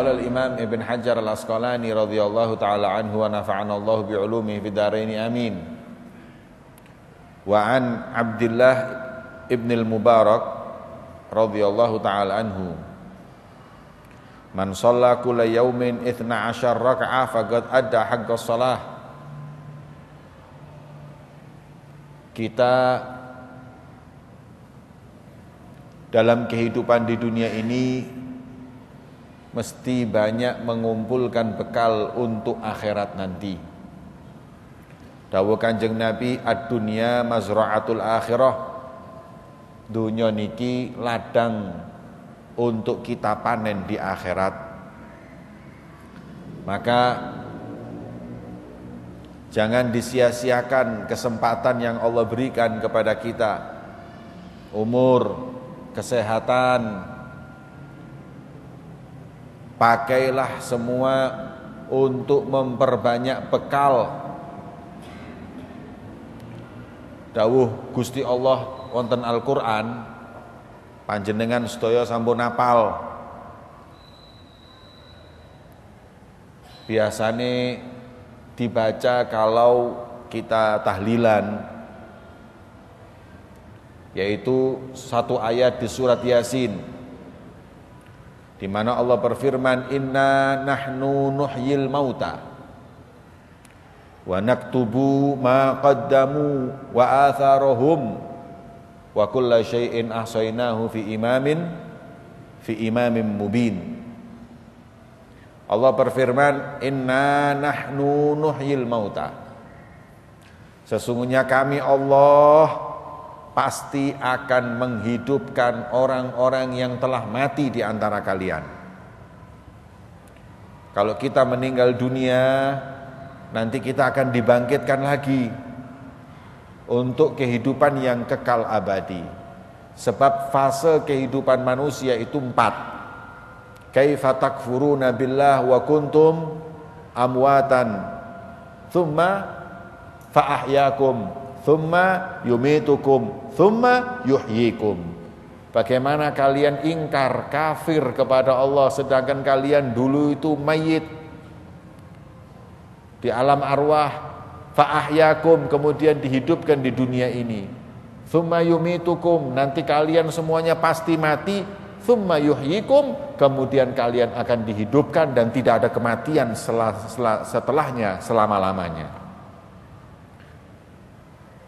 qala al-Imam Ibn Hajar al-Asqalani radhiyallahu ta'ala anhu wa nafa'ana Allah bi'ulumihi fid dharain amin. Wa an Abdullah ibn al-Mubarak radhiyallahu ta'ala anhu, man shalla kulla yaumin 12 raka'ah faqad adda haqqas shalah. Kita dalam kehidupan di dunia ini mesti banyak mengumpulkan bekal untuk akhirat nanti. Dawuh Kanjeng Nabi, ad-dunya mazra'atul akhirah. Dunia niki ladang untuk kita panen di akhirat. Maka jangan disia-siakan kesempatan yang Allah berikan kepada kita. Umur, kesehatan, pakailah semua untuk memperbanyak bekal. Dawuh Gusti Allah wonten Al-Qur'an, panjenengan sedaya sampun hafal. Biasane dibaca kalau kita tahlilan, yaitu satu ayat di surat Yasin, di mana Allah berfirman, inna nahnu nuhyil mauta wa naktubu ma qaddamu wa atharahum wa kulla syai'in ahsaynahu fi imamin mubin. Allah berfirman, inna nahnu nuhyil mauta, sesungguhnya kami Allah pasti akan menghidupkan orang-orang yang telah mati di antara kalian. Kalau kita meninggal dunia, nanti kita akan dibangkitkan lagi untuk kehidupan yang kekal abadi. Sebab fase kehidupan manusia itu 4. Kaifa takfuruna billah wa kuntum amwatan thumma fa'ahyakum thumma yumitukum thumma yuhyikum. Bagaimana kalian ingkar, kafir kepada Allah sedangkan kalian dulu itu mayit di alam arwah, fa'ahyakum, kemudian dihidupkan di dunia ini, thumma yumitukum, nanti kalian semuanya pasti mati, thumma yuhyikum, kemudian kalian akan dihidupkan dan tidak ada kematian setelahnya selama-lamanya.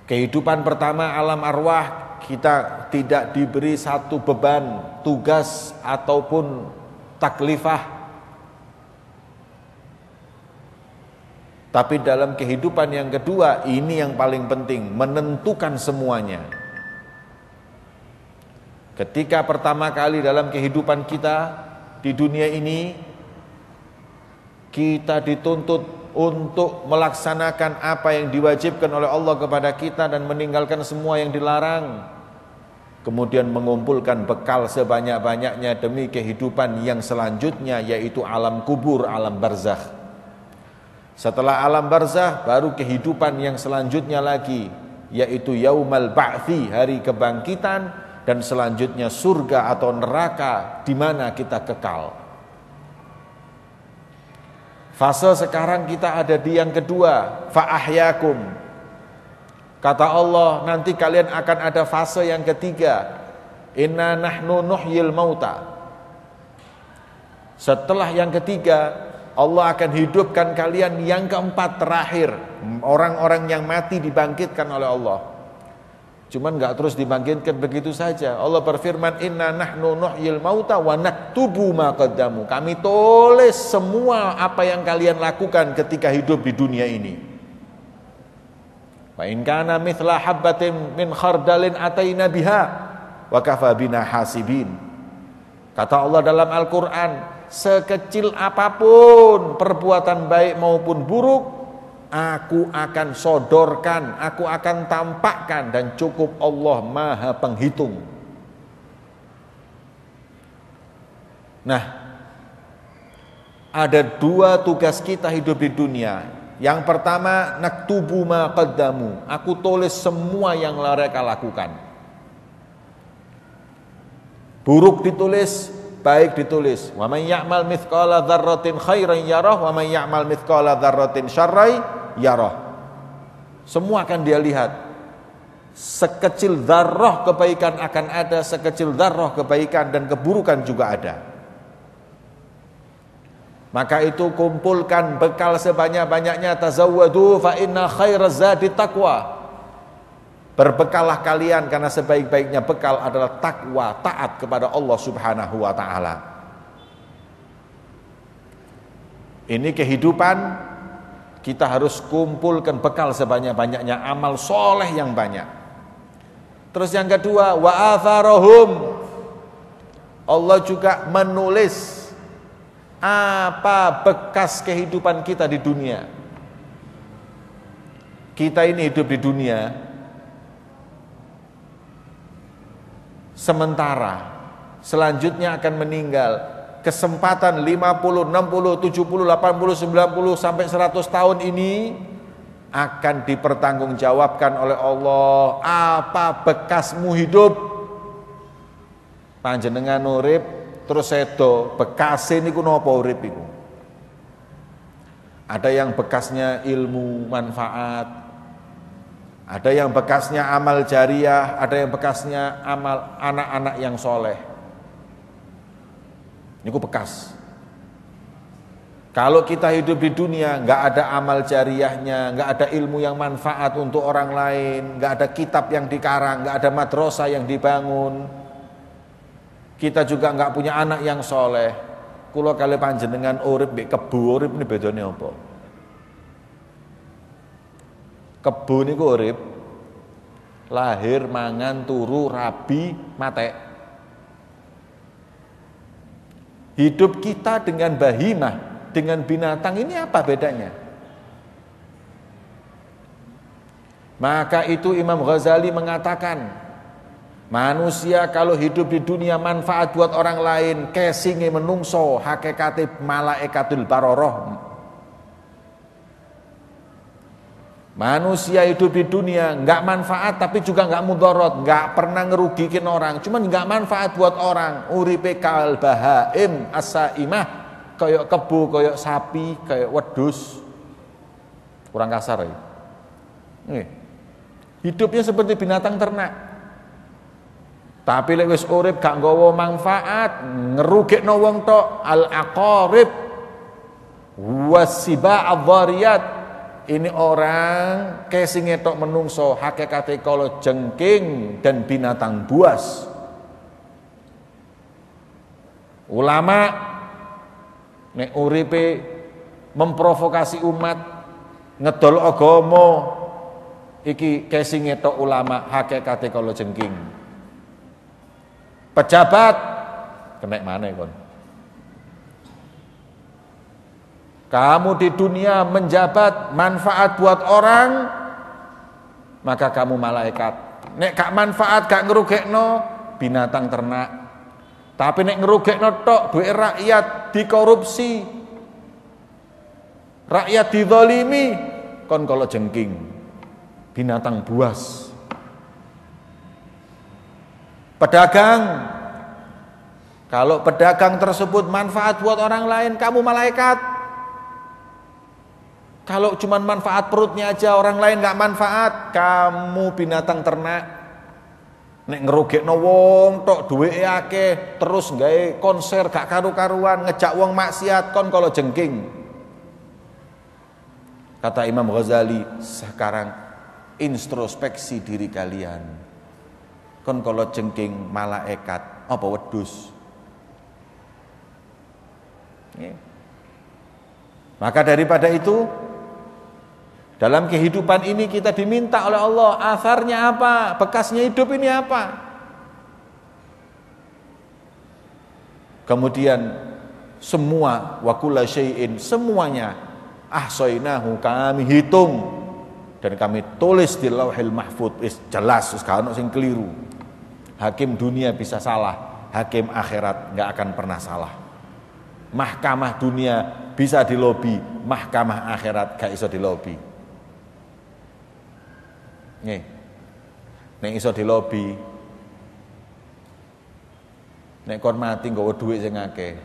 Kehidupan pertama alam arwah, kita tidak diberi satu beban, tugas ataupun taklifah. Tapi dalam kehidupan yang kedua, ini yang paling penting, menentukan semuanya. Ketika pertama kali dalam kehidupan kita di dunia ini, kita dituntut untuk melaksanakan apa yang diwajibkan oleh Allah kepada kita dan meninggalkan semua yang dilarang. Kemudian mengumpulkan bekal sebanyak-banyaknya demi kehidupan yang selanjutnya, yaitu alam kubur, alam barzakh. Setelah alam barzakh baru kehidupan yang selanjutnya lagi, yaitu yaumal ba'thi, hari kebangkitan, dan selanjutnya surga atau neraka di mana kita kekal. Fase sekarang kita ada di yang kedua, fa'ahyakum. Kata Allah, nanti kalian akan ada fase yang ketiga, inna nahnu nuhyil mauta. Setelah yang ketiga, Allah akan hidupkan kalian yang keempat, terakhir. Orang-orang yang mati dibangkitkan oleh Allah. Cuman gak terus dibangkitkan begitu saja. Allah berfirman, inna nahnu nuhyil mauta wa naktubu ma qaddamu. Kami tulis semua apa yang kalian lakukan ketika hidup di dunia ini. Wa in kana mithla habbatin min khardalin ataina biha wa kafa bina hasibin. Kata Allah dalam Al-Qur'an, sekecil apapun perbuatan baik maupun buruk, aku akan sodorkan, aku akan tampakkan, dan cukup Allah Maha Penghitung. Nah, ada dua tugas kita hidup di dunia. Yang pertama, naktubu ma qaddamu, aku tulis semua yang mereka lakukan. Buruk ditulis, baik ditulis. Wa may ya'mal mithqala dzarratin khairan yarah wa may ya'mal mithqala dzarratin syarran yarah. Semua akan dia lihat. Sekecil dzarrah kebaikan akan ada, sekecil dzarrah kebaikan dan keburukan juga ada. Maka itu kumpulkan bekal sebanyak-banyaknya, tazawwadu fa inna khairaz zadi taqwa. Berbekallah kalian karena sebaik-baiknya bekal adalah takwa, taat kepada Allah Subhanahu wa taala. Ini kehidupan, kita harus kumpulkan bekal sebanyak-banyaknya, amal soleh yang banyak. Terus yang kedua, wa atharahum. Allah juga menulis apa bekas kehidupan kita di dunia. Kita ini hidup di dunia sementara, selanjutnya akan meninggal. Kesempatan 50, 60, 70, 80, 90 sampai 100 tahun ini akan dipertanggungjawabkan oleh Allah. Apa bekasmu hidup? Panjenengan urip terus sedo, bekase niku napa urip iku? Ada yang bekasnya ilmu manfaat, ada yang bekasnya amal jariah, ada yang bekasnya amal anak-anak yang soleh. Niku bekas. Kalau kita hidup di dunia, nggak ada amal jariahnya, nggak ada ilmu yang manfaat untuk orang lain, nggak ada kitab yang dikarang, nggak ada madrasah yang dibangun. Kita juga nggak punya anak yang soleh. Kula kali panjenengan urip mbek kebu, urip ini bedanya apa? Kebu niku urip, lahir, mangan, turu, rabi, mate. Hidup kita dengan bahimah, dengan binatang ini apa bedanya? Maka itu Imam Ghazali mengatakan, manusia kalau hidup di dunia manfaat buat orang lain, kesinge menungso, hakikate malaikatul baroroh. Manusia hidup di dunia nggak manfaat tapi juga nggak mudorot, nggak pernah ngerugikin orang, cuman nggak manfaat buat orang. Uripe kal bahaim asaimah, kayak kebu, kayak sapi, kayak wedus. Kurang kasar ya. Hidupnya seperti binatang ternak. Tapi lek wis urip gak nggawa manfaat, ngerugikno wong tok, al aqarib wasiba adh-dhariyat. Ini orang kesinge tok menungso, hakikate kala jengking dan binatang buas. Ulama nek uripe memprovokasi umat, ngedol agama, iki kesinge tok ulama, hakikate kala jengking. Pejabat kena mana kon? Kamu di dunia menjabat manfaat buat orang, maka kamu malaikat. Nek gak manfaat, gak ngerugekno, binatang ternak. Tapi nek ngerugekno tok, duit rakyat dikorupsi, rakyat dizalimi, kon kalau jengking, binatang buas. Pedagang, kalau pedagang tersebut manfaat buat orang lain, kamu malaikat. Kalau cuma manfaat perutnya aja, orang lain gak manfaat, kamu binatang ternak. Nek ngerugekno wong tok duweke akeh, terus gawe konser gak karu-karuan, ngejak wong maksiat, kon kalau jengking. Kata Imam Ghazali, sekarang introspeksi diri kalian. Kon kalau jengking malaikat apa wedus? Maka daripada itu, dalam kehidupan ini kita diminta oleh Allah, asarnya apa? Bekasnya hidup ini apa? Kemudian semua wa kulla syai'in, semuanya ahsainahu, kami hitung dan kami tulis di Lauhil Mahfuz. Jelas, gak ono sing keliru. Hakim dunia bisa salah, hakim akhirat gak akan pernah salah. Mahkamah dunia bisa dilobi, mahkamah akhirat gak iso dilobi. Nih, nek iso dilobi, Nek kon mati nggawa dhuwit sing akeh.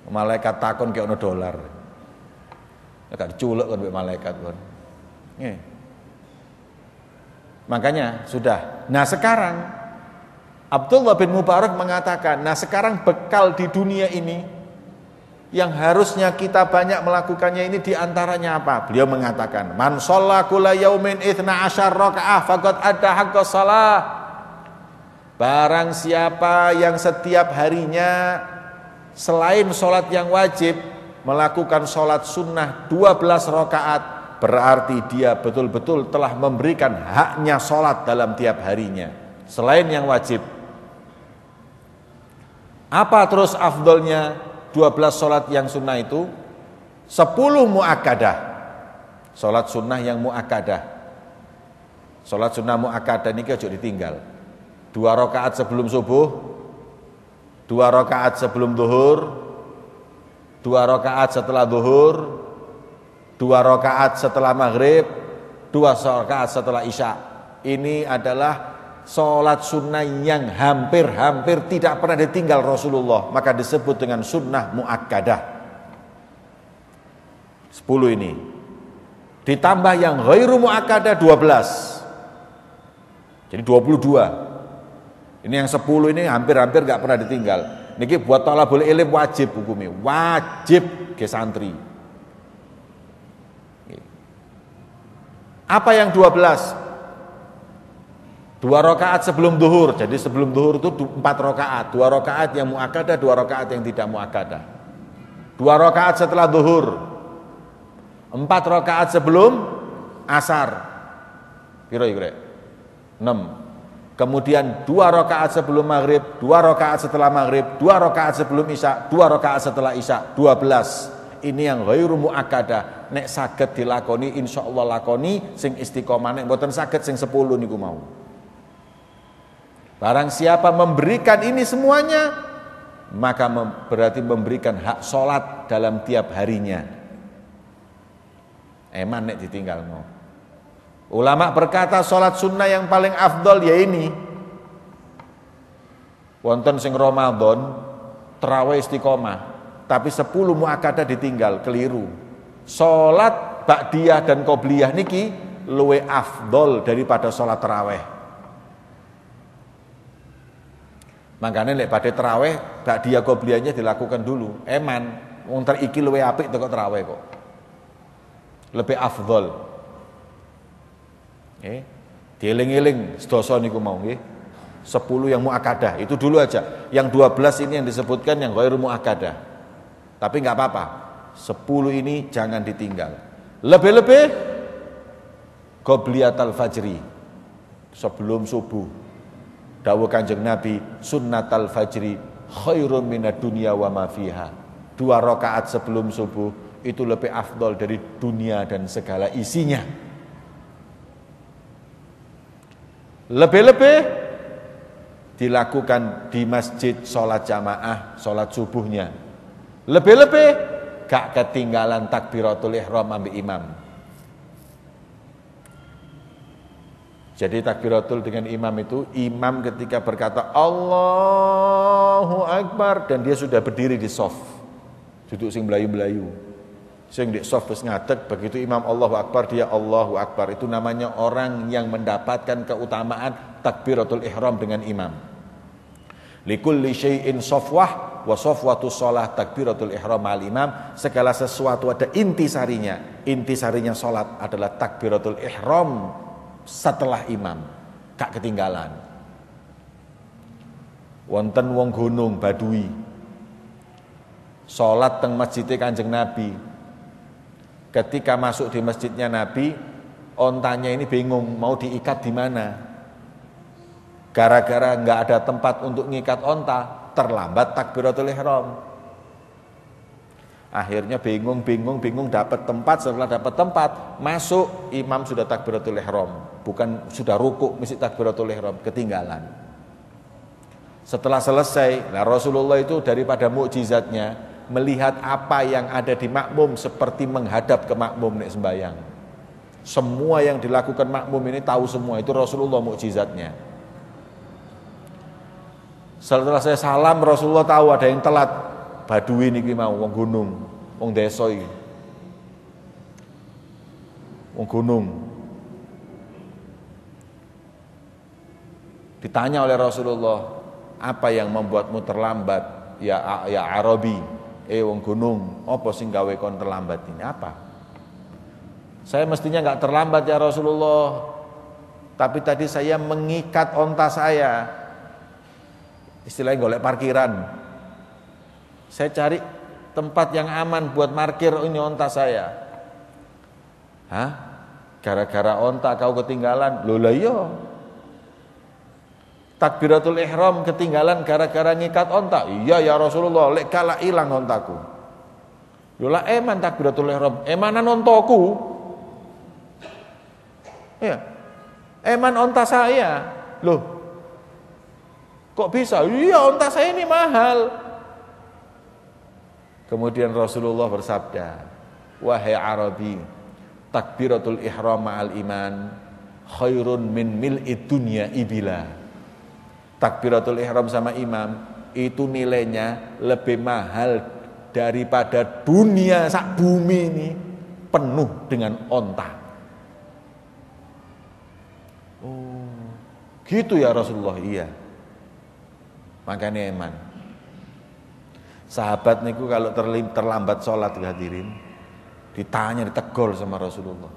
Malaikat takon kaya ono dolar. Nek diculuk kon mbek malaikat kon. Nggih. Makanya sudah. Nah sekarang Abdullah bin Mubarak mengatakan, nah sekarang bekal di dunia ini yang harusnya kita banyak melakukannya ini diantaranya apa? Beliau mengatakan, man shalla kulla yaumin 12 rakaah faqad adda haqqas shalah. Barang siapa yang setiap harinya selain sholat yang wajib melakukan sholat sunnah 12 rakaat, berarti dia betul-betul telah memberikan haknya sholat dalam tiap harinya selain yang wajib. Apa terus afdolnya 12 sholat yang sunnah itu? 10 mu'akkadah, sholat sunnah yang mu'akkadah. Sholat sunnah mu'akkadah ini ojo ditinggal. 2 rakaat sebelum subuh, 2 rakaat sebelum zuhur, 2 rakaat setelah zuhur, 2 rakaat setelah maghrib, 2 rakaat setelah isya. Ini adalah sholat sunnah yang hampir-hampir tidak pernah ditinggal Rasulullah, maka disebut dengan sunnah muakkadah. 10 ini ditambah yang ghairu muakkadah 12, jadi 22. Ini yang 10 ini hampir-hampir gak pernah ditinggal. Niki buat thalabul ilm wajib hukumnya, wajib ke santri. Apa yang 12? 2 rakaat sebelum zuhur. Jadi sebelum zuhur itu 4 rakaat. 2 rakaat yang muakkadah, 2 rakaat yang tidak muakkadah. 2 rakaat setelah zuhur. 4 rakaat sebelum asar. Kira-kira 6. Kemudian 2 rakaat sebelum maghrib, 2 rakaat setelah maghrib, 2 rakaat sebelum isya, 2 rakaat setelah isya, 12. Ini yang ghairu muakkadah. Nek saged dilakoni insyaallah lakoni, sing istiqomah nek mboten saged sing 10 niku mau. Barang siapa memberikan ini semuanya, maka berarti memberikan hak sholat dalam tiap harinya. Eman nek ditinggal mau. Ulama berkata sholat sunnah yang paling afdol ya ini. Wonten sing Ramadan tarawih istiqomah, tapi 10 muakkadah ditinggal, keliru. Sholat ba'diyah dan qobliyah niki luwe afdol daripada sholat tarawih. Makanya lek pada tarawih ba'diyah qobliyahnya dilakukan dulu. Eman wong iki luwe apik teko tarawih kok. Lebih afdol. Dieling-eling sedasa niku mau nggih. 10 yang muakkadah itu dulu aja. Yang 12 ini yang disebutkan yang ghairu muakkadah. Tapi enggak apa-apa. 10 ini jangan ditinggal. Lebih-lebih qobliyatul fajri sebelum subuh. Dawuh Kanjeng Nabi, sunnatul fajri khairun minad dunya wa ma fiha. 2 rakaat sebelum subuh itu lebih afdol dari dunia dan segala isinya. Lebih-lebih dilakukan di masjid sholat jamaah, sholat subuhnya. Lebih-lebih gak ketinggalan takbiratul ihram ambil imam. Jadi takbiratul dengan imam itu, imam ketika berkata Allahu Akbar dan dia sudah berdiri di shaf, duduk sing belayu-belayu, sing di shaf wis ngadeg, begitu imam Allahu Akbar dia Allahu Akbar. Itu namanya orang yang mendapatkan keutamaan takbiratul ihram dengan imam. Likulli syai'in safwah wa safwatus shalah takbiratul ihram al imam. Segala sesuatu ada intisarinya. Intisarinya salat adalah takbiratul ihram setelah imam. Gak ketinggalan. Wonten wong gunung Badui salat teng masjidnya Kanjeng Nabi. Ketika masuk di masjidnya Nabi, ontanya ini bingung mau diikat di mana. Gara-gara nggak ada tempat untuk ngikat onta, terlambat takbiratul ihram. Akhirnya bingung dapat tempat, setelah dapat tempat, masuk imam sudah takbiratul ihram, bukan sudah rukuk mesti takbiratul ihram, ketinggalan. Setelah selesai, nah Rasulullah itu daripada mukjizatnya melihat apa yang ada di makmum seperti menghadap ke makmum nek sembahyang. Semua yang dilakukan makmum ini tahu semua, itu Rasulullah mukjizatnya. Setelah saya salam, Rasulullah tahu ada yang telat. Badui niki mau wong gunung, wong desa iki. Wong gunung. Ditanya oleh Rasulullah, apa yang membuatmu terlambat? Ya Arabi, wong gunung, apa sing gawe kon terlambat ini? Apa? Saya mestinya enggak terlambat ya Rasulullah. Tapi tadi saya mengikat onta saya. Istilahnya golek parkiran. Saya cari tempat yang aman buat parkir ini onta saya. Hah? Gara-gara onta kau ketinggalan? Loh lah iya. Takbiratul ihram ketinggalan gara-gara ngikat onta? Iya ya Rasulullah, lek kala ilang ontaku. Loh lah eman takbiratul ihram, emanan ontaku. Ya. Eman onta saya. Loh. Kok bisa? Iya, onta saya ini mahal. Kemudian Rasulullah bersabda, wahai Arabi, takbiratul ihram ma'al iman khairun min mil'id dunya ibila. Takbiratul ihram sama imam itu nilainya lebih mahal daripada dunia sak bumi ini penuh dengan onta. Oh, gitu ya Rasulullah. Iya. Makanya eman. Sahabat niku kalau terlambat sholat hadirin, ditanya, ditegol sama Rasulullah.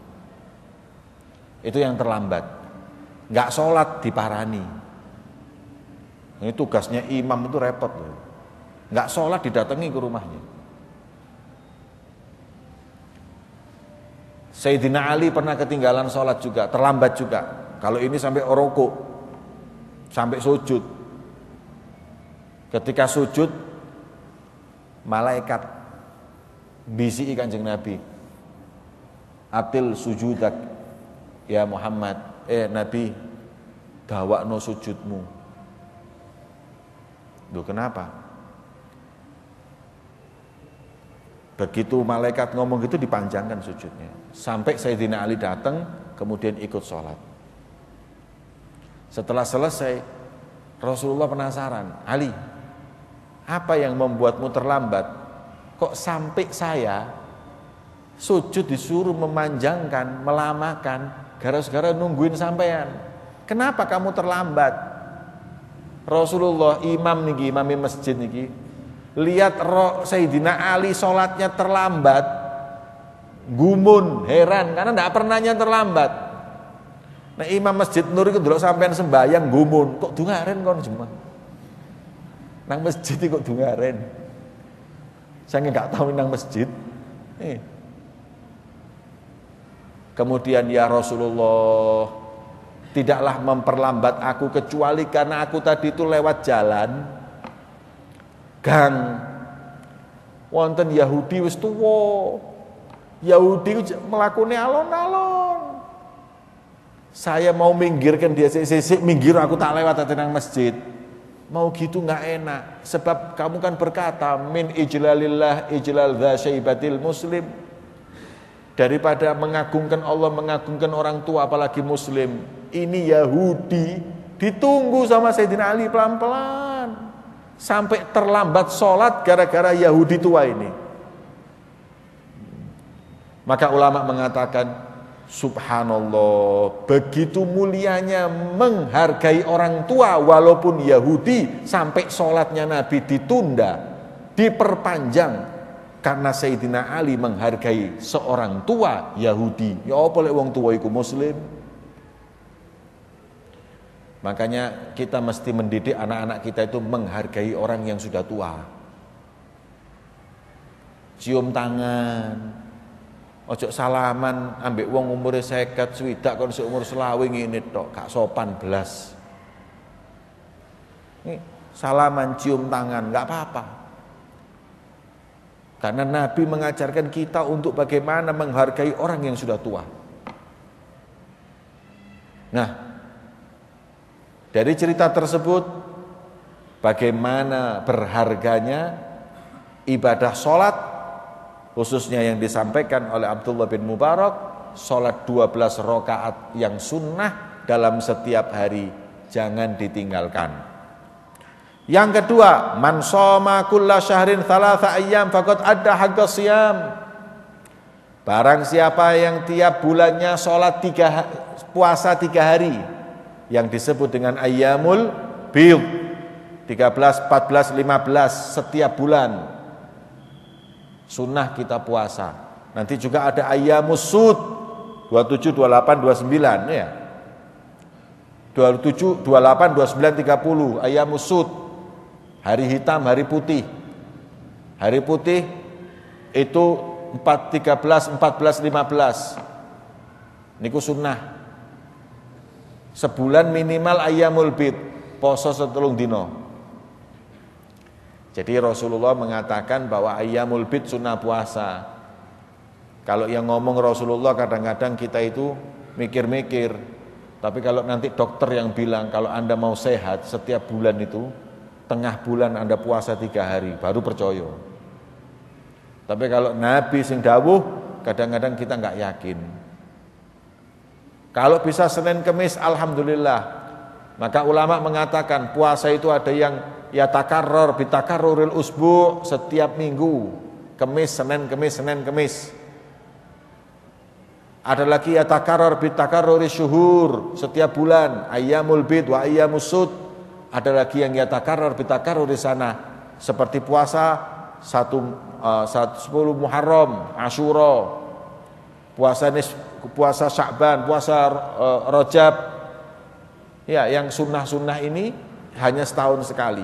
Itu yang terlambat. Enggak sholat diparani. Ini tugasnya imam itu repot loh. Enggak sholat didatangi ke rumahnya. Sayyidina Ali pernah ketinggalan sholat juga, terlambat juga. Kalau ini sampai rukuk, sampai sujud. Ketika sujud, malaikat bisi Kanjeng Nabi, atil sujudak ya Muhammad, Nabi dawakno sujudmu. Loh kenapa? Begitu malaikat ngomong gitu dipanjangkan sujudnya sampai Sayyidina Ali datang kemudian ikut sholat. Setelah selesai Rasulullah penasaran, Ali, apa yang membuatmu terlambat? Kok sampai saya sujud disuruh memanjangkan, melamakan, gara-gara nungguin sampean. Kenapa kamu terlambat? Rasulullah imam masjid niki, lihat Sayyidina Ali sholatnya terlambat, gumun, heran karena tidak pernahnya terlambat. Nah imam masjid Nur itu dulu sampean sembahyang gumun, kok dungaren kon jemaah? Nang masjid kok dungaren. Saya enggak tahu nang masjid. Kemudian ya Rasulullah, tidaklah memperlambat aku kecuali karena aku tadi itu lewat jalan gang wonten Yahudi wis tuwa. Yahudi mlakune alon-alon. Saya mau minggirkan dia sik minggir aku tak lewat nang masjid. Mau gitu nggak enak, sebab kamu kan berkata min ijlalillah ijlal dza syaibatil muslim. Daripada mengagungkan Allah, mengagungkan orang tua apalagi muslim. Ini Yahudi ditunggu sama Sayyidina Ali pelan-pelan sampai terlambat sholat gara-gara Yahudi tua ini. Maka ulama mengatakan subhanallah, begitu mulianya menghargai orang tua walaupun Yahudi, sampai sholatnya Nabi ditunda, diperpanjang karena Sayyidina Ali menghargai seorang tua Yahudi. Ya apa lek wong tua iku muslim. Makanya kita mesti mendidik anak-anak kita itu menghargai orang yang sudah tua. Cium tangan, ojo salaman ambek wong umure 50 swidak kon seumur selawe ngene tok, gak sopan belas. Salaman cium tangan gak apa-apa. Karena Nabi mengajarkan kita untuk bagaimana menghargai orang yang sudah tua. Nah, dari cerita tersebut bagaimana berharganya ibadah sholat, khususnya yang disampaikan oleh Abdullah bin Mubarak, sholat 12 rakaat yang sunnah dalam setiap hari jangan ditinggalkan. Yang kedua, man shoma kulla syahrin thalatha ayyam faqad adda haqqas shiyam. Barang siapa yang tiap bulannya sholat puasa 3 hari, yang disebut dengan ayyamul bid, 13, 14, 15 setiap bulan. Sunnah kita puasa. Nanti juga ada ayyamus sud 27, 28, 29 ya. 27, 28, 29, 30 ayyamus sud. Hari hitam, hari putih. Hari putih itu 4, 13, 14, 15. Niku sunnah. Sebulan minimal ayyamul bid, poso 3 dino. Jadi Rasulullah mengatakan bahwa ayyamul bid sunnah puasa. Kalau yang ngomong Rasulullah kadang-kadang kita itu mikir-mikir. Tapi kalau nanti dokter yang bilang kalau Anda mau sehat setiap bulan itu tengah bulan Anda puasa 3 hari baru percaya. Tapi kalau Nabi sing dawuh kadang-kadang kita enggak yakin. Kalau bisa Senin Kemis alhamdulillah. Maka ulama mengatakan puasa itu ada yang yatakarror bitakarruril usbu, setiap minggu. Kemis, Senin, Kemis, Senin, Kemis. Ada lagi yatakarror bitakarruri syuhur, setiap bulan, ayyamul bid wa ayyamus sud. Ada lagi yang yatakarror bitakarruri sana, seperti puasa 10 Muharram, Asyura, puasa Sya'ban, puasa Rajab. Ya, yang sunnah-sunnah ini hanya setahun sekali.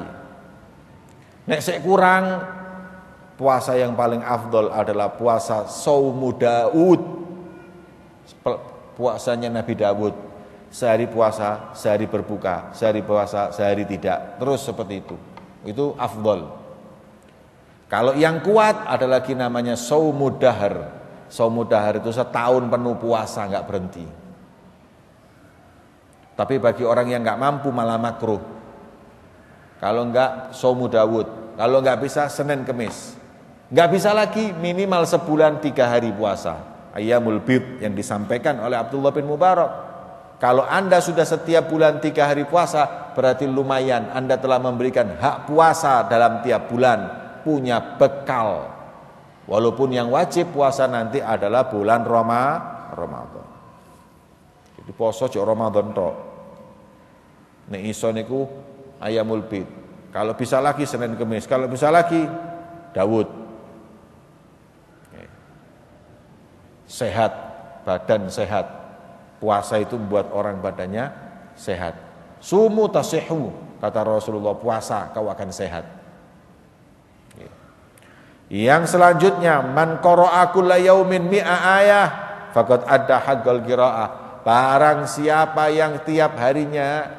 Nek sik kurang, puasa yang paling afdol adalah puasa Shaumu Daud. Puasanya Nabi Daud. Sehari puasa, sehari berbuka, sehari puasa, sehari tidak. Terus seperti itu. Itu afdol. Kalau yang kuat ada lagi namanya Shaumu Dahar. Shaumu Dahar itu setahun penuh puasa, enggak berhenti. Tapi bagi orang yang enggak mampu malah makruh. Kalau enggak Shaumu Daud, kalau enggak bisa Senin Kemis. Enggak bisa lagi minimal sebulan 3 hari puasa. Ayyamul bid yang disampaikan oleh Abdullah bin Mubarak. Kalau Anda sudah setiap bulan 3 hari puasa, berarti lumayan Anda telah memberikan hak puasa dalam tiap bulan, punya bekal. Walaupun yang wajib puasa nanti adalah bulan Ramadan. Jadi poso jek Ramadan tok. Nek iso niku ayyamul bid. Kalau bisa lagi Senin Kemis, kalau bisa lagi Daud. Sehat, badan sehat. Puasa itu membuat orang badannya sehat. Sumu tasihu, kata Rasulullah, puasa kau akan sehat. Yang selanjutnya, man qara'a kulla yaumin mi'a ayah faqad adda haqqal qiraa'ah. Barang siapa yang tiap harinya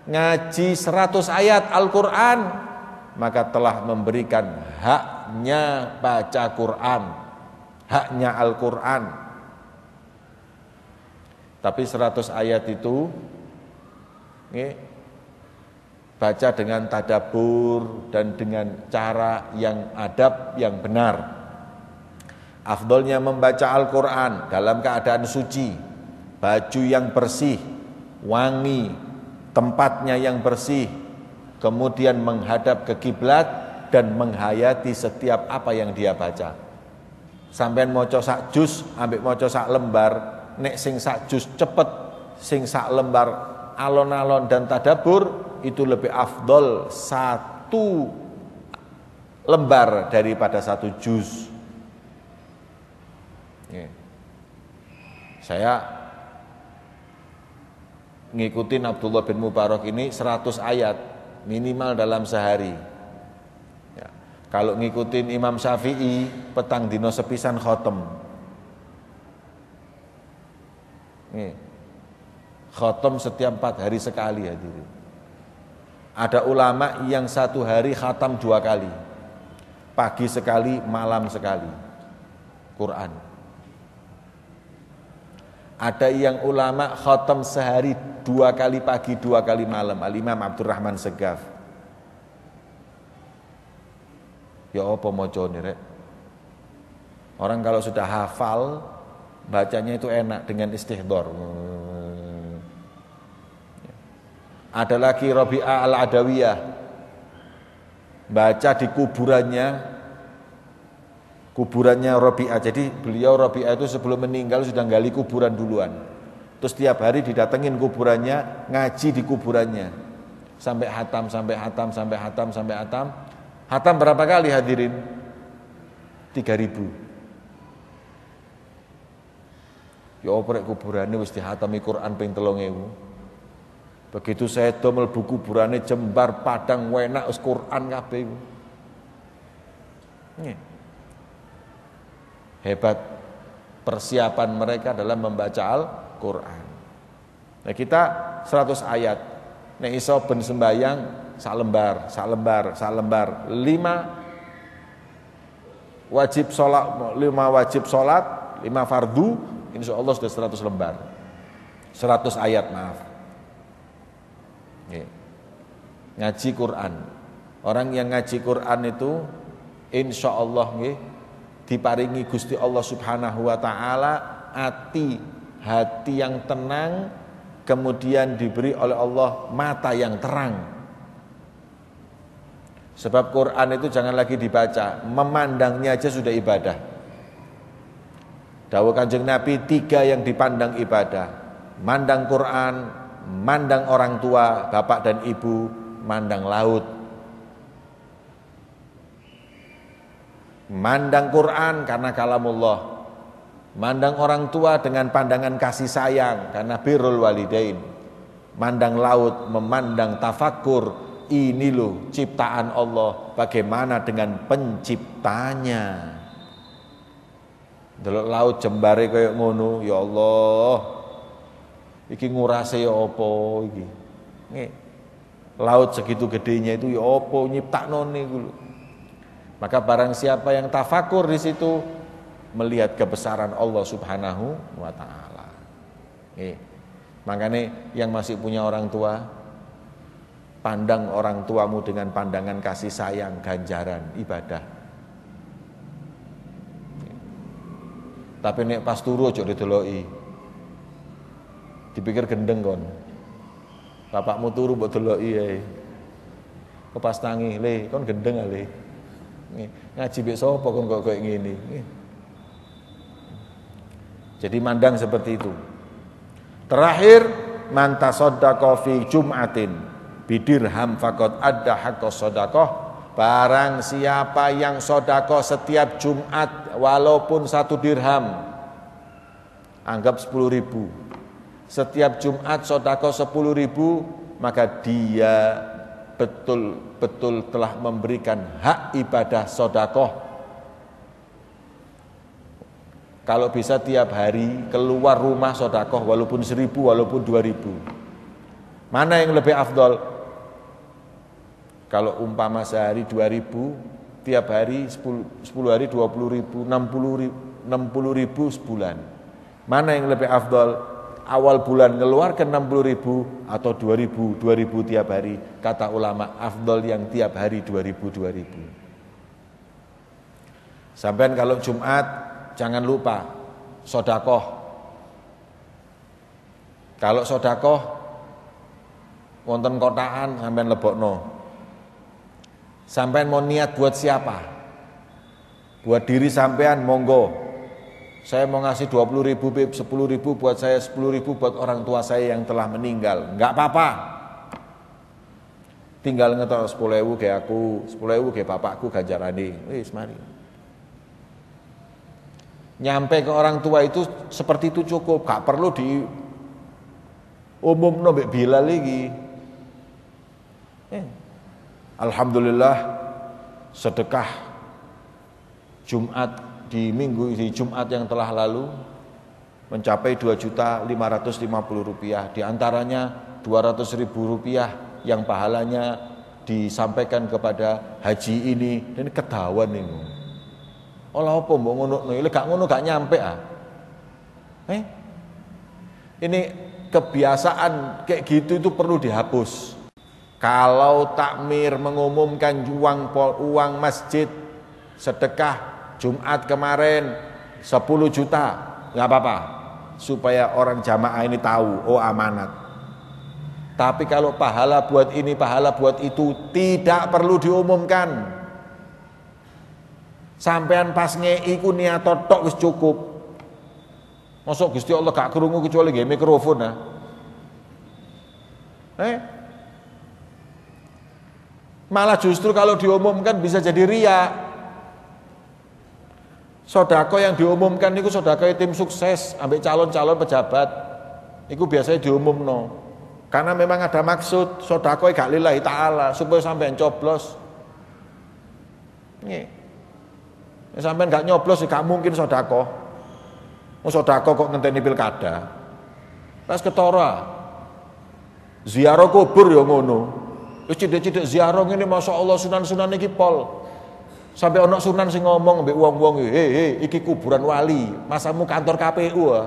ngaji 100 ayat Al-Qur'an, maka telah memberikan haknya baca Quran, haknya Al-Qur'an. Tapi 100 ayat itu baca dengan tadabbur dan dengan cara yang adab yang benar. Afdolnya membaca Al-Quran dalam keadaan suci, baju yang bersih, wangi, tempatnya yang bersih, kemudian menghadap ke kiblat dan menghayati setiap apa yang dia baca. Sampeyan maca sak juz, ambek maca sak lembar, nek sing sak juz cepet, sing sak lembar alon-alon dan tadabbur, itu lebih afdol 1 lembar daripada 1 juz. Saya ngikutin Abdullah bin Mubarak ini 100 ayat minimal dalam sehari. Ya. Kalau ngikutin Imam Syafi'i, petang dino sepisan khotem. Khotem setiap 4 hari sekali hadirin. Ada ulama yang 1 hari khatam 2 kali, pagi sekali, malam sekali Quran. Ada yang ulama khatam sehari 2 kali pagi, 2 kali malam. Al-Imam Abdurrahman Segaf. Ya apa mocone rek? Orang kalau sudah hafal, bacanya itu enak dengan istihdor. Ada lagi Rabi'ah al-Adawiyah. baca di kuburannya Rabi'ah. Jadi beliau Rabi'ah itu sebelum meninggal sudah gali kuburan duluan. Terus tiap hari didatengin kuburannya, ngaji di kuburannya. Sampai hatam. Hatam berapa kali hadirin? 3.000. Ya oprek kuburannya wis dihatami Quran ping 3.000. Begitu saya mlebu kuburannya jembar padang wenak wis Quran kabeh iku. Hebat persiapan mereka dalam membaca Al-Quran. Nah kita 100 ayat. Nek iso ben sembayang sak lembar. 5 wajib salat, 5 fardu, insyaallah sudah 100 lembar. 100 ayat, maaf. Ngaji Quran. Orang yang ngaji Quran itu insyaallah nggih diparingi Gusti Allah Subhanahu wa taala hati yang tenang, kemudian diberi oleh Allah mata yang terang. Sebab Quran itu jangan lagi dibaca, memandangnya aja sudah ibadah. Dawuh Kanjeng Nabi 3 yang dipandang ibadah. Mandang Quran, mandang orang tua, bapak dan ibu, mandang laut. Mandang Quran karena kalamullah, mandang orang tua dengan pandangan kasih sayang karena birrul walidain, mandang laut, memandang tafakkur, ini loh ciptaan Allah, bagaimana dengan penciptanya. Delok laut jembare kaya ngono, ya Allah, iki ngurase ya apa iki? Laut segitu gedenya itu ya apa nyiptaknone iku lho. Maka barang siapa yang tafakur di situ melihat kebesaran Allah Subhanahu wa taala. Makanya yang masih punya orang tua, pandang orang tuamu dengan pandangan kasih sayang, ganjaran, ibadah. Tapi nek pas turu aja dideloki. Dipikir gendeng kon. Bapakmu turu mbok deloki ae. Kok pas tangi, le kon gendeng ale. Ngaji mbek sapa kon kok koyo ngene. Jadi mandang seperti itu. Terakhir, man tasaddaqa fi jum'atin bidirham faqad adda haqqas shadaqah. Barang siapa yang sedekah setiap Jumat walaupun 1 dirham, anggap 10.000. Setiap Jumat sedekah 10.000, maka dia betul-betul telah memberikan hak ibadah sedekah. Kalau bisa tiap hari keluar rumah sedekah walaupun 1.000, walaupun 2.000. Mana yang lebih afdol? Kalau umpama sehari 2.000, tiap hari 10 hari 20.000, 60.000 sebulan. Mana yang lebih afdol? Awal bulan ngeluarkan 60.000 atau 2.000 tiap hari. Kata ulama afdol yang tiap hari 2.000. Sampai kalau Jumat jangan lupa sedekah. Kalau sedekah wonten kotaan sampean lebokno. Sampean mau niat buat siapa? Buat diri sampean monggo. Saya mau ngasih 20.000, 10.000 buat saya, 10.000 buat orang tua saya yang telah meninggal. Enggak apa-apa. Tinggal ngetok 10.000 kayak aku, 10.000 kayak bapakku ganjarane. Wis mari. Nyampe ke orang tua itu seperti itu cukup, gak perlu di umumno mbek Bilal iki. Alhamdulillah sedekah Jumat di Jumat yang telah lalu mencapai 2.550.000 rupiah. Di antaranya 200.000 rupiah yang pahalanya disampaikan kepada haji ini. Dan kedawan ini. Olah apa mbok ngono? Lek gak ngono gak nyampe ah. Ini kebiasaan kayak gitu itu perlu dihapus. Kalau takmir mengumumkan uang masjid sedekah Jumat kemarin 10 juta, nggak apa-apa, supaya orang jamaah ini tahu, oh amanat. Tapi kalau pahala buat ini, pahala buat itu, tidak perlu diumumkan. Sampean pas ngei ku niat tok wis cukup. Mosok Gusti Allah gak krungu kecuali nggih mikrofon nah. Malah justru kalau diumumkan bisa jadi riya. Sodako yang diumumkan itu sodako tim sukses ambek calon-calon pejabat. Iku biasanya diumumno. Karena memang ada maksud sodako gak lillahi ta'ala supaya sampean coblos. Nggih. Sampean gak nyoblos gak mungkin sodako. Sodako kok ngenteni pilkada. Pas ketara. Ziarah kubur ya ngono. Wis cedek-cedek ziarah ngene masyaallah sunan-sunan iki pol. Sampai ana sunan sing ngomong mbek wong-wong, iki kuburan wali, masamu kantor KPU ah."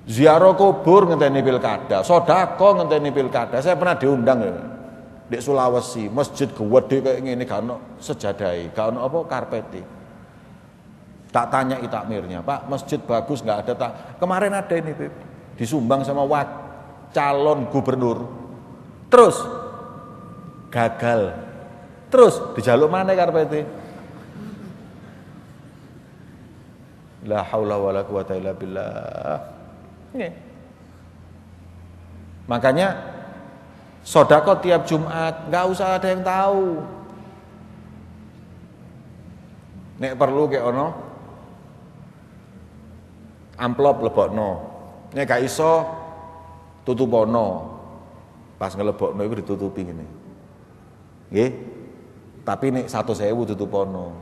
Ziarah kubur ngenteni pilkada, sedekah ngenteni pilkada. Saya pernah diundang ya. Di Sulawesi, masjid gede kayak ngene gak ono sejadahe, gak ono apa karpete. Tak tanya takmirnya, "Pak, masjid bagus nggak ada tak?" "Kemarin ada ini, Beb. Disumbang sama calon gubernur." Terus gagal. Terus dijaluk mana karpete? La haula wala quwata illa billah. Makanya sedekah tiap Jumat nggak usah ada yang tahu. Nek perlu kayak ono amplop lebokno. Nek gak iso tutupono. Pas ngelebokno iku ditutupi ngene. Nggih. Tapi nek 100.000 tutupono.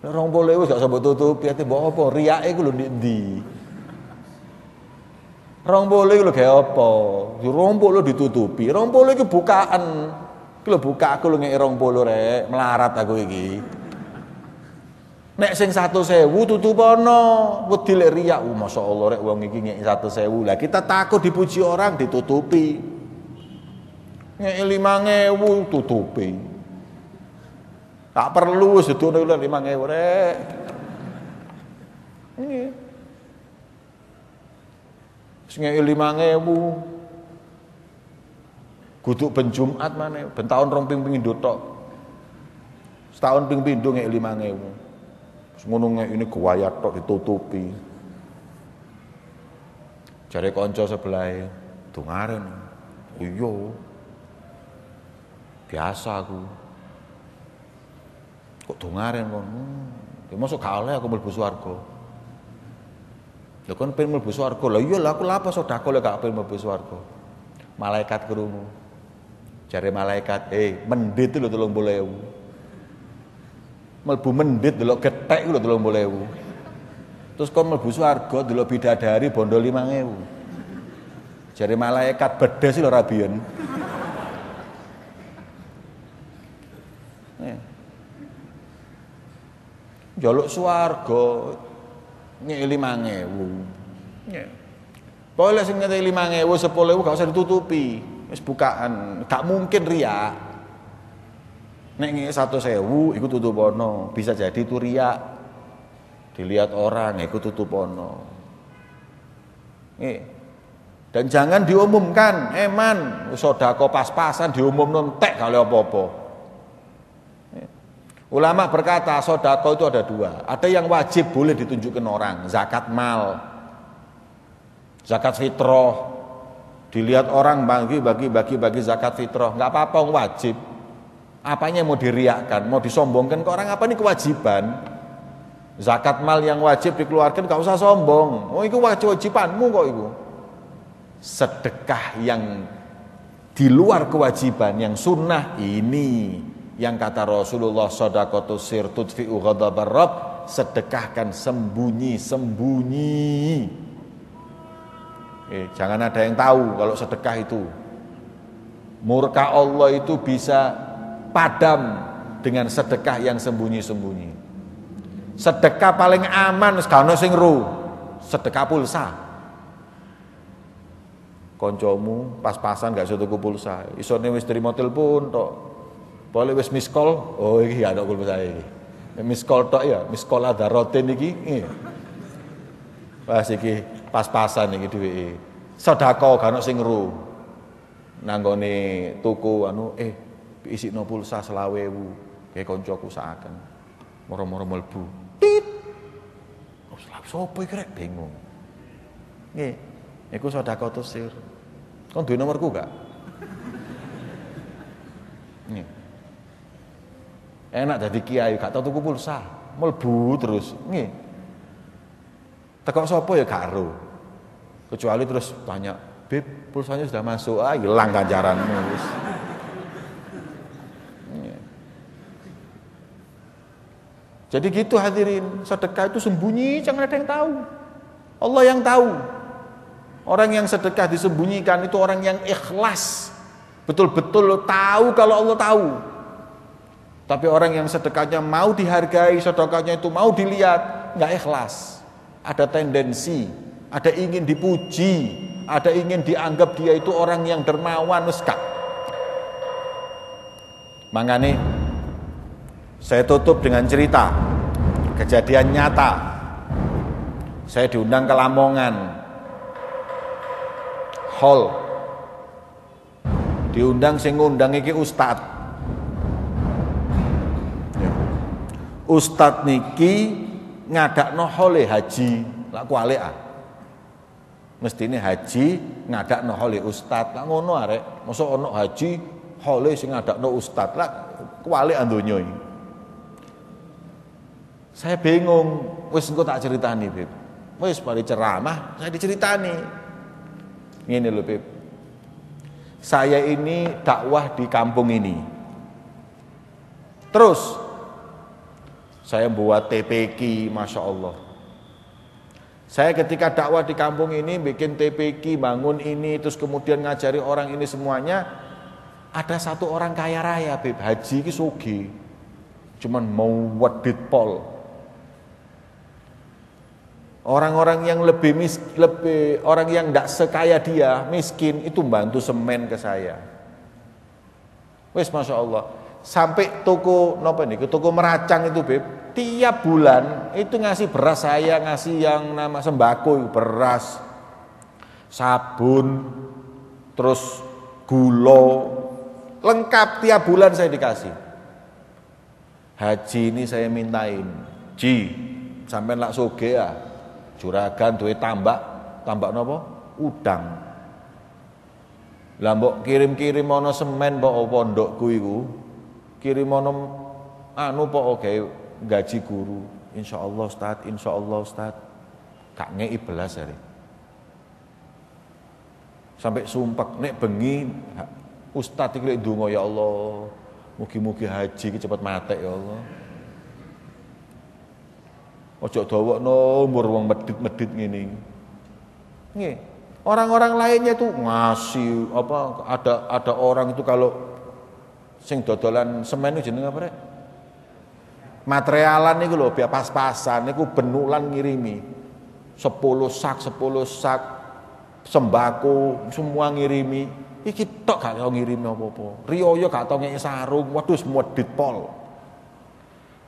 Nek 20.000 gak usah mbok tutupi, ate mbok apa? Riyake iku lho ndi? 20.000 iku lho gawe apa? 20 ditutupi. 20 iku bukaan. Iki lho buka aku lho ngeki 20 rek, melarat aku iki. Nek sing 100.000 tutupono, wedi lek riya. Masyaallah rek wong iki ngeki 100.000. Lah kita takut dipuji orang ditutupi. Ngeki 5.000 tutupi. Tak perlu sedune 5.000 rek. Nggih. Sing ngeki 5.000 kudu ben Jumat maneh, ben taun rong ping pindho tok. Setahun ping pindho ngeki 5.000. Ngono ini gawayat tok ditutupi. Jare kanca sebelah dongaren. Iya. Biasa aku. Kok dongaren kon? Ya mosok gak oleh aku mlebu swarga. Lha kon pengen mlebu swarga. Lah iya lah aku lapo sedekah lek gak pengen mlebu swarga. Malaikat krungu. Jare malaikat, mendit lho 30.000. Mlebu mendit delok gethek lho 30.000. Terus kon mlebu swarga delok bidadari bondo 5.000. Jare malaikat bedes lho rabiyen. Njaluk swarga ngeki 5.000. Nggih. Pokoke sing ngeki 5.000, 10.000 gak usah ditutupi. Wis bukaan, gak mungkin riya. Nek ngeki 100.000 iku tutupono, bisa jadi itu riya. Dilihat orang iku tutupono. Nggih. Dan jangan diumumkan, eman sedekah pas-pasan diumumno entek kali apa-apa. Ulama berkata sedekah itu ada dua. Ada yang wajib boleh ditunjukkan orang, zakat mal, zakat fitrah. Dilihat orang bagi zakat fitrah, nggak apa-apa wajib. Apanya mau diriakkan, mau disombongkan ke orang, apa ini kewajiban. Zakat mal yang wajib dikeluarkan gak usah sombong. Oh itu kewajibanmu kok itu. Sedekah yang di luar kewajiban, yang sunnah ini yang kata Rasulullah, shadaqatu sir tudfi'u ghadabar rabb, sedekahkan sembunyi-sembunyi. Jangan ada yang tahu kalau sedekah itu. Murka Allah itu bisa padam dengan sedekah yang sembunyi-sembunyi. Sedekah paling aman gak ono sing ru, sedekah pulsa. Koncomu pas-pasan gak iso tuku pulsa, isone wis trimo telepon tok. Boleh wis miss call, oh iki gak ada pulsa iki. Miss call tok ya, miss call ada roten iki. Pas iki pas-pasan iki duweke. Sedekah gak ono sing ngru. Nanggone tuku isikno pulsa 20.000, kayak koncoku saken. Moro-moro mlebu. Tit. Sopo iki rek bingung. Nggih, iku sedekah tusir. Kon duwe nomorku gak? Nggih. Enak dadi kiai gak tau tuku pulsa, mlebu terus. Nggih. Tekok sapa ya gak ero. Kecuali terus tanya, "Beb, pulsanya sudah masuk." Ah, hilang ganjaranmu wis. Jadi gitu hadirin, sedekah itu sembunyi, jangan ada yang tahu. Allah yang tahu. Orang yang sedekah disembunyikan itu orang yang ikhlas. Betul-betul tahu kalau Allah tahu. Tapi orang yang sedekahnya mau dihargai, sedekahnya itu mau dilihat, enggak ikhlas. Ada tendensi, ada ingin dipuji, ada ingin dianggap dia itu orang yang dermawan, wis gak. Makanya saya tutup dengan cerita kejadian nyata. Saya diundang ke Lamongan, hall. Diundang sing ngundang iki ustad. Ustad niki ngadakno hole haji, lak kualik ah. Mestine haji ngadakno hole ustad, lak ngono arek. Mosok ono haji hole sing ngadakno ustad, lak kualik donya iki. Saya bingung, wis engko tak ceritani, Beb. Wis mari ceramah, saya diceritani. Ngene lho, Beb. Saya ini dakwah di kampung ini. Terus saya buat TPQ, Masya Allah. Saya ketika dakwah di kampung ini bikin TPQ, bangun ini, terus kemudian ngajari orang ini semuanya. Ada satu orang kaya raya, Beb, haji ki sugih. Cuman mau wedit pol. Orang-orang yang lebih orang yang tidak sekaya dia, miskin, itu bantu semen ke saya. Wes Masya Allah. Sampai toko toko meracang itu, Beb, tiap bulan itu ngasih beras, saya ngasih yang nama sembako, beras, sabun, terus gula, lengkap tiap bulan saya dikasih. Haji ini saya mintain, sampai lak soge ya. Juragan duwe tambak napa? Udang. Lah mbok kirim-kirim ana semen mbok pondokku iku. Kirim ana pok gawe gaji guru. Insyaallah Ustaz. Gak ngeki belas hari. Sampai sumpek nek bengi Ustaz iki lek ndonga ya Allah, mugi-mugi haji iki cepet matek ya Allah. Ojo dawakno umur wong medit-medit ngene. Nggih. Orang-orang lainnya tuh ngasih ada orang itu kalau sing dodolan semen itu jenenge apa rek? Materialan niku lho biar pas-pasan niku benulan ngirimi. 10 sak sembako semua ngirimi. Iki tok gak tau ngirimi apa-apa. Riyo gak tau ngeki sarung, waduh medit pol.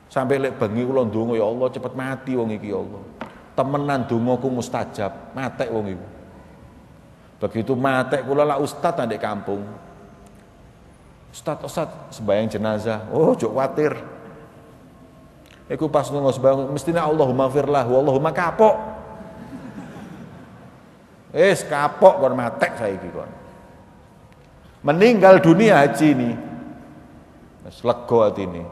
Sampai lek bengi kula ndonga ya Allah cepet mati wong iki ya Allah. Temenan dongaku mustajab, matek wong iku. Begitu matek kula lak ustaz ndek kampung. Ustaz sembahyang jenazah. Oh, jok kuwatir. Iku pas nunggu sembahyang mestine Allahumma firlahu, Allahumma kapok. Kapok kon matek saiki kon. Meninggal dunia haji ini. Wis lega atine.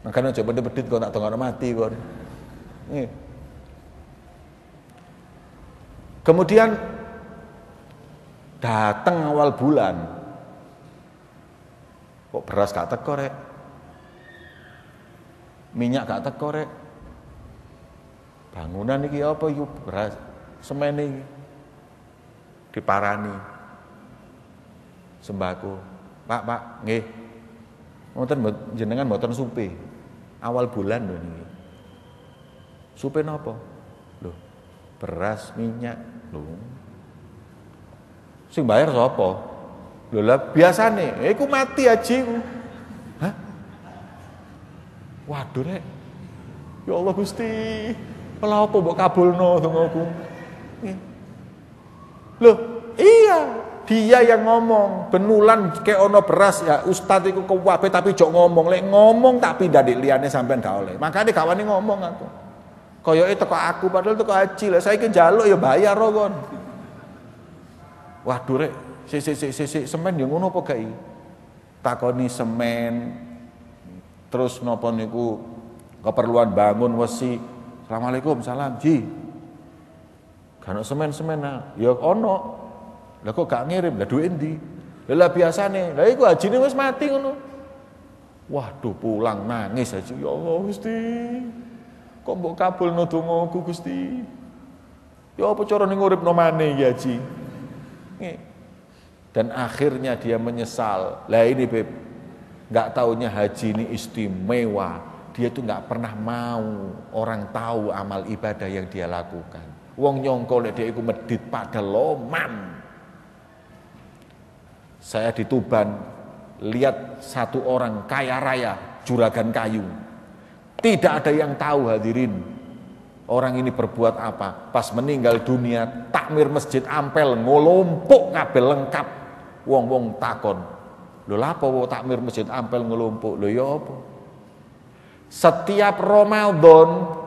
Makanya coba bedit kok tak tengok mati kon. Kemudian datang awal bulan. Kok beras gak teko rek? Minyak gak teko rek? Bangunan iki apa iki beras semen iki. Diparani. Sembako. Pak, nggih. Wonten jenengan mboten supe. Awal bulan lho niki. Supe napa? Lho, beras, minyak. Lho. Sing bayar sapa? Lho lah biasane, iku mati haji. Hah? Waduh rek. Ya Allah Gusti. Lha apa mbok kabulno dongaku? Loh, iya, dia yang ngomong. Benulan kayak ono beras ya, ustaz iku kuwabe tapi jok ngomong. Lek ngomong tak pindah dik liyane sampean gak oleh. Makane gak wani ngomong aku. Koyoke teko aku padahal teko haji. Lah saiki njaluk ya bayar kok kon. Waduh rek, sik semen ya ngono apa gak iki? Takoni semen. Terus napa niku keperluan bangun wesi. Assalamualaikum, salam ji. Kan semen-semen ya ono. Lah kok gak ngirim? Lah duit endi? Lah biasane. Lah iku hajine wis mati ngono. Waduh pulang nangis aja. Ya Allah Gusti. Kok mbok kabulno dongaku Gusti? Ya apa carane nguripno maneh iki haji? Dan akhirnya dia menyesal. Lah ini Beb, enggak taunya haji ini istimewa. Dia tuh enggak pernah mau orang tahu amal ibadah yang dia lakukan. Wong nyongko lek dia iku medit pada loman. Saya di Tuban lihat satu orang kaya raya juragan kayu. Tidak ada yang tahu hadirin. Orang ini berbuat apa? Pas meninggal dunia, takmir Masjid Ampel ngolompok kabeh lengkap. Wong-wong takon. Lho lha apa takmir Masjid Ampel ngolompok? Lho ya apa? Setiap Ramadan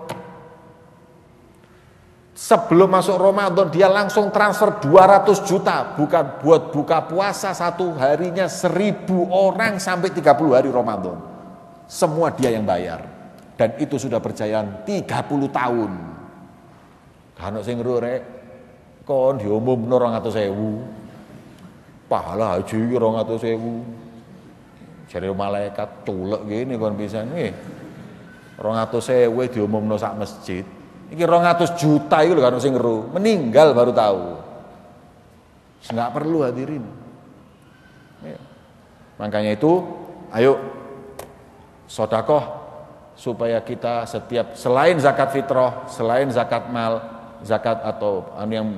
sebelum masuk Ramadan dia langsung transfer 200 juta bukan buat buka puasa satu harinya 1.000 orang sampai 30 hari Ramadan. Semua dia yang bayar. Dan itu sudah berjalan 30 tahun. Kan sing rek kon diumumno 200.000. Pahala haji 200.000. Jare malaikat tulek ngene kon pisan nggih. 200.000 diumumno sak masjid. Iki 200 juta itu kan sing ngeru, meninggal baru tahu. Enggak perlu hadirin. Ya. Makanya itu, ayo sedekah supaya kita setiap selain zakat fitrah, selain zakat mal, zakat atau yang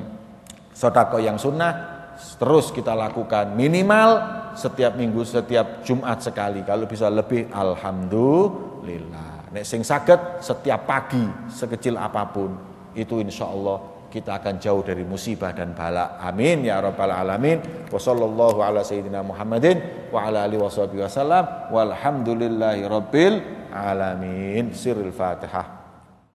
sedekah yang sunnah terus kita lakukan minimal setiap minggu, setiap Jumat sekali. Kalau bisa lebih, alhamdulillah. Nek sing saged setiap pagi sekecil apapun itu insya Allah kita akan jauh dari musibah dan bala. Amin ya rabbal alamin. Wa sallallahu ala sayyidina Muhammadin wa ala alihi washabihi wasallam walhamdulillahi rabbil alamin. Sirrul Fatihah.